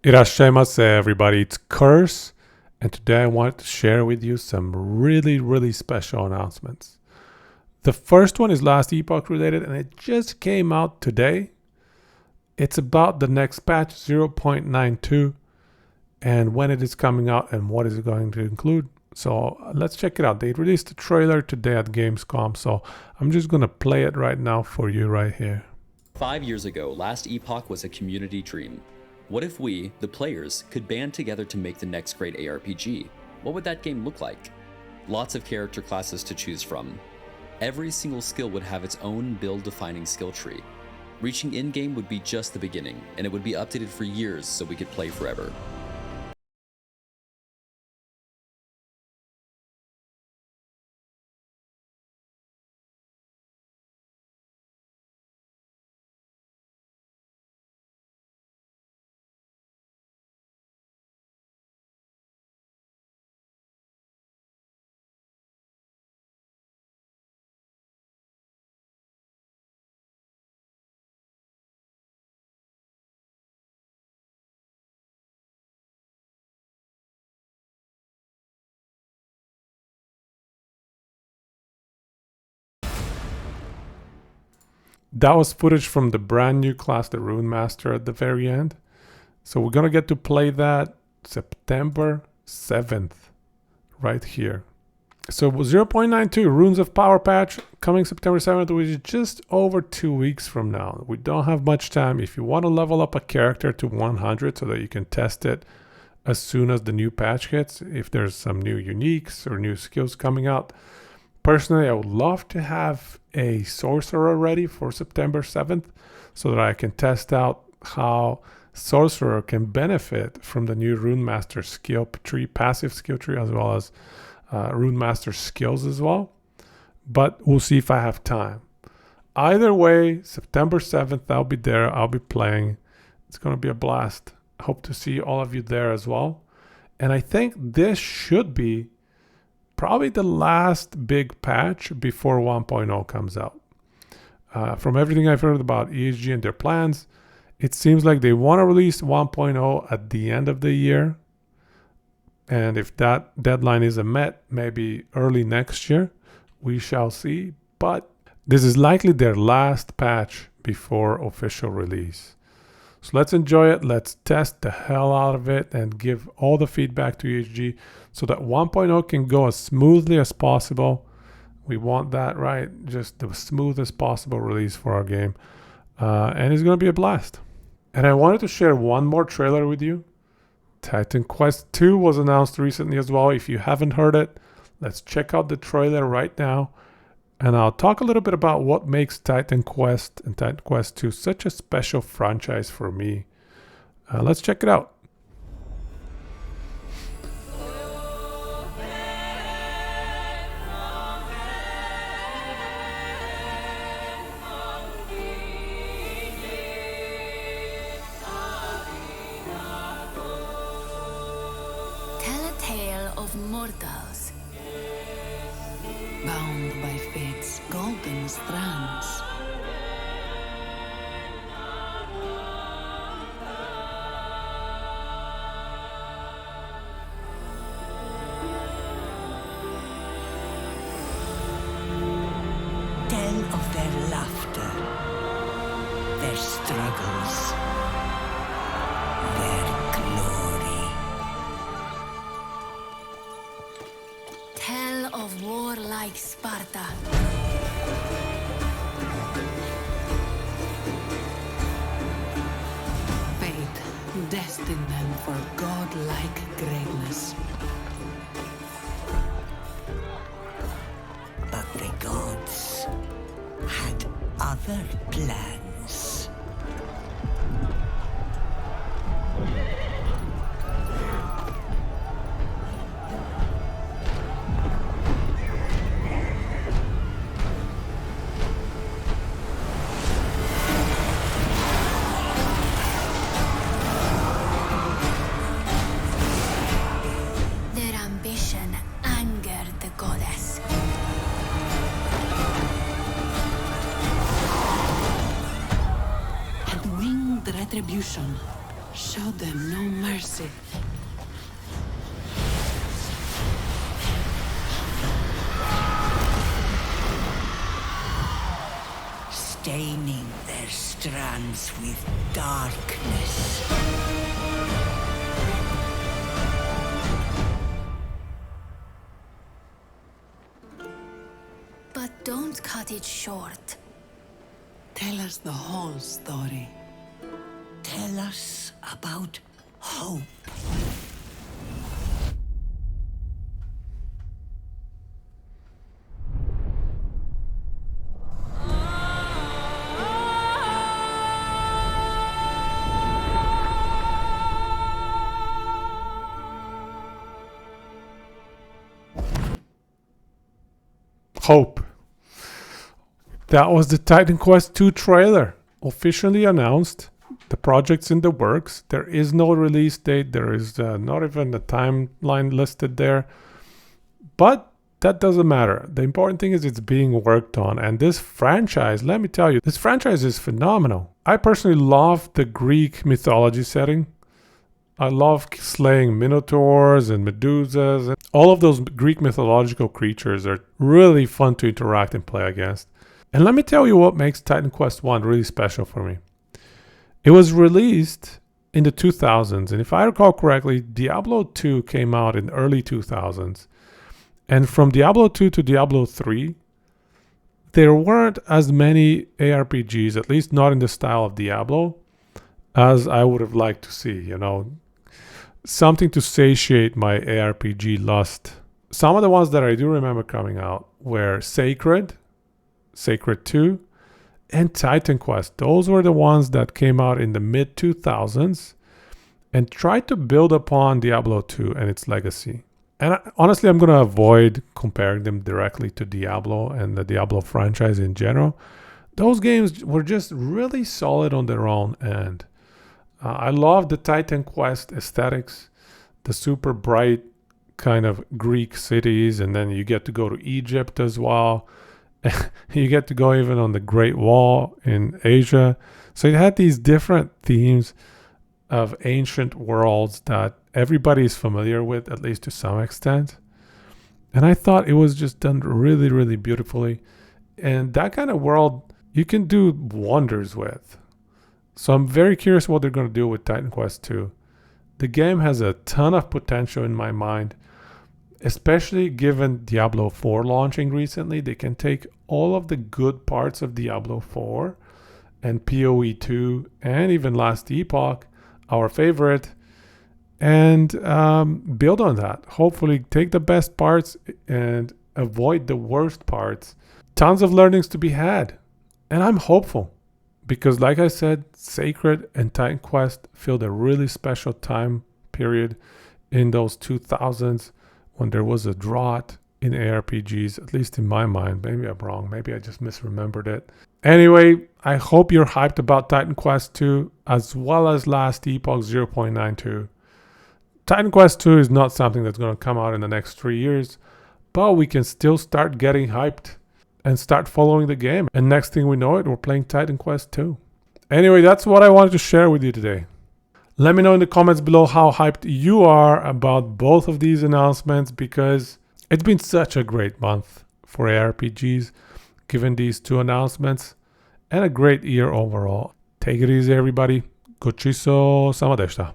Irashaimase, everybody. It's Curse, and today I wanted to share with you some really special announcements. The first one is last Epoch related, and it just came out today. It's about the next patch 0.92 and when it is coming out and what is it going to include. So let's check it out. They released a trailer today at Gamescom, so I'm just going to play it right now for you right here. 5 years ago, last Epoch was a community dream. What if we, the players, could band together to make the next great ARPG? What would that game look like? Lots of character classes to choose from. Every single skill would have its own build-defining skill tree. Reaching in-game would be just the beginning, and it would be updated for years so we could play forever. That was footage from the brand new class, the Runemaster, at the very end. So we're going to get to play that September 7th, right here. So 0.92 Runes of Power patch coming September 7th, which is just over 2 weeks from now. We don't have much time. If you want to level up a character to 100 so that you can test it as soon as the new patch hits, if there's some new uniques or new skills coming out. Personally, I would love to have a sorcerer ready for September 7th so that I can test out how sorcerer can benefit from the new Runemaster skill tree, passive skill tree, as well as Runemaster skills as well. But we'll see if I have time. Either way, September 7th, I'll be there. I'll be playing. It's going to be a blast. I hope to see all of you there as well. And I think this should be probably the last big patch before 1.0 comes out. From everything I've heard about ESG and their plans, it seems like they want to release 1.0 at the end of the year. And if that deadline isn't met, maybe early next year, we shall see. But this is likely their last patch before official release. So let's enjoy it. Let's test the hell out of it and give all the feedback to ESG so that 1.0 can go as smoothly as possible. We want that, right? Just the smoothest possible release for our game. And it's going to be a blast. And I wanted to share one more trailer with you. Titan Quest 2 was announced recently as well. If you haven't heard it, let's check out the trailer right now. And I'll talk a little bit about what makes Titan Quest and Titan Quest 2 such a special franchise for me. Let's check it out. Tell a tale of mortals, bound by fate's golden strands. Tell of their laughter, their struggles, their glory. Tell of warlike Sparta. Fate destined them for godlike greatness. But the gods had other plans. Their ambition angered the goddess. And winged retribution Show them no mercy. Staining their strands with darkness. But don't cut it short. Tell us the whole story. Tell us about hope. Hope. That was the Titan Quest 2 trailer, officially announced. The project's in the works. There is no release date. There is not even a timeline listed there. But that doesn't matter. The important thing is it's being worked on. And this franchise, let me tell you, this franchise is phenomenal. I personally love the Greek mythology setting. I love slaying minotaurs and medusas. And all of those Greek mythological creatures are really fun to interact and play against. And let me tell you what makes Titan Quest 1 really special for me. It was released in the 2000s. And if I recall correctly, Diablo 2 came out in early 2000s. And from Diablo 2 to Diablo 3, there weren't as many ARPGs, at least not in the style of Diablo, as I would have liked to see, something to satiate my ARPG lust. Some of the ones that I do remember coming out were Sacred 2, and Titan Quest. Those were the ones that came out in the mid 2000s and tried to build upon Diablo 2 and its legacy. And honestly, I'm going to avoid comparing them directly to Diablo and the Diablo franchise in general. Those games were just really solid on their own, and I love the Titan Quest aesthetics, the super bright kind of Greek cities, and then you get to go to Egypt as well. You get to go even on the Great Wall in Asia. So it had these different themes of ancient worlds that everybody is familiar with, at least to some extent. And I thought it was just done really, really beautifully. And that kind of world you can do wonders with. So I'm very curious what they're going to do with Titan Quest 2. The game has a ton of potential in my mind, especially given Diablo 4 launching recently. They can take all of the good parts of Diablo 4 and PoE 2 and even Last Epoch, our favorite, and build on that. Hopefully take the best parts and avoid the worst parts. Tons of learnings to be had. And I'm hopeful. Because like I said, Sacred and Titan Quest filled a really special time period in those 2000s when there was a drought in ARPGs, at least in my mind. Maybe I'm wrong. Maybe I just misremembered it. Anyway, I hope you're hyped about Titan Quest 2 as well as Last Epoch 0.92. Titan Quest 2 is not something that's going to come out in the next 3 years, but we can still start getting hyped and start following the game. And next thing we know it, we're playing Titan Quest 2. Anyway, that's what I wanted to share with you today. Let me know in the comments below how hyped you are about both of these announcements, because it's been such a great month for ARPGs, given these two announcements, and a great year overall. Take it easy, everybody. Gochiso sama deshita.